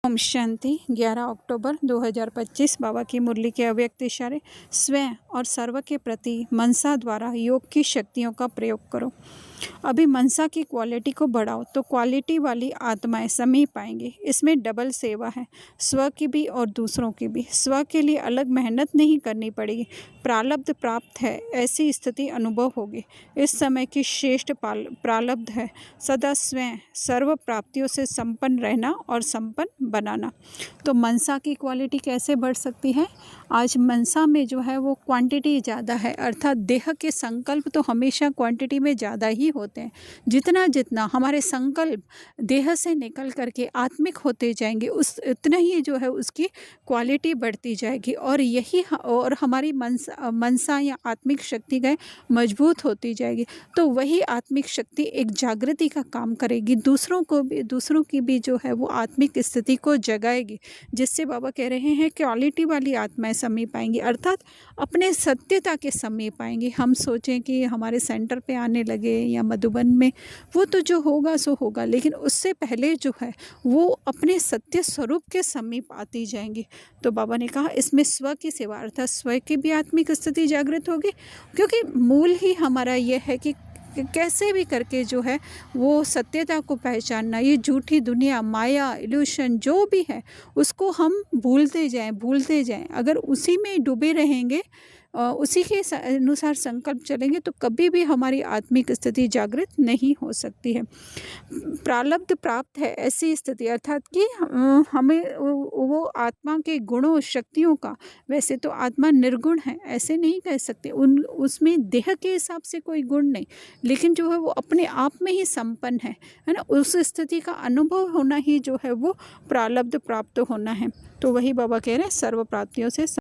ओम शांति। 11 अक्टूबर 2025 बाबा की मुरली के अव्यक्त इशारे। स्वयं और सर्व के प्रति मनसा द्वारा योग की शक्तियों का प्रयोग करो। अभी मनसा की क्वालिटी को बढ़ाओ तो क्वालिटी वाली आत्माएं समीप आएंगी। इसमें डबल सेवा है, स्व की भी और दूसरों की भी। स्व के लिए अलग मेहनत नहीं करनी पड़ेगी, प्रारब्ध प्राप्त है ऐसी स्थिति अनुभव होगी। इस समय की श्रेष्ठ प्रारब्ध है सदा स्वयं सर्व प्राप्तियों से संपन्न रहना और संपन्न बनाना। तो मनसा की क्वालिटी कैसे बढ़ सकती है? आज मनसा में जो है वो क्वांटिटी ज़्यादा है, अर्थात देह के संकल्प तो हमेशा क्वांटिटी में ज़्यादा ही होते हैं। जितना जितना हमारे संकल्प देह से निकल करके आत्मिक होते जाएंगे, उतना ही जो है उसकी क्वालिटी बढ़ती जाएगी और यही और हमारी मनसा या आत्मिक शक्ति का मजबूत होती जाएगी। तो वही आत्मिक शक्ति एक जागृति का काम करेगी, दूसरों की भी जो है वो आत्मिक स्थिति को जगाएगी, जिससे बाबा कह रहे हैं क्वालिटी वाली आत्माएं समीप आएंगी, अर्थात अपने सत्यता के समीप आएंगी। हम सोचें कि हमारे सेंटर पे आने लगे या मधुबन में, वो तो जो होगा सो होगा, लेकिन उससे पहले जो है वो अपने सत्य स्वरूप के समीप आती जाएंगी। तो बाबा ने कहा इसमें स्व की सेवा, अर्थात स्व की भी आत्मिक स्थिति जागृत होगी, क्योंकि मूल ही हमारा ये है कि कैसे भी करके जो है वो सत्यता को पहचानना। ये झूठी दुनिया, माया, इल्यूशन जो भी है उसको हम भूलते जाएं। अगर उसी में डूबे रहेंगे, उसी के अनुसार संकल्प चलेंगे तो कभी भी हमारी आत्मिक स्थिति जागृत नहीं हो सकती है। प्रारब्ध प्राप्त है ऐसी स्थिति, अर्थात कि हमें वो आत्मा के गुणों शक्तियों का, वैसे तो आत्मा निर्गुण है ऐसे नहीं कह सकते, उसमें देह के हिसाब से कोई गुण नहीं, लेकिन जो है वो अपने आप में ही संपन्न है ना। उस स्थिति का अनुभव होना ही जो है वो प्रारब्ध प्राप्त होना है। तो वही बाबा कह रहे हैं सर्व प्राप्तियों से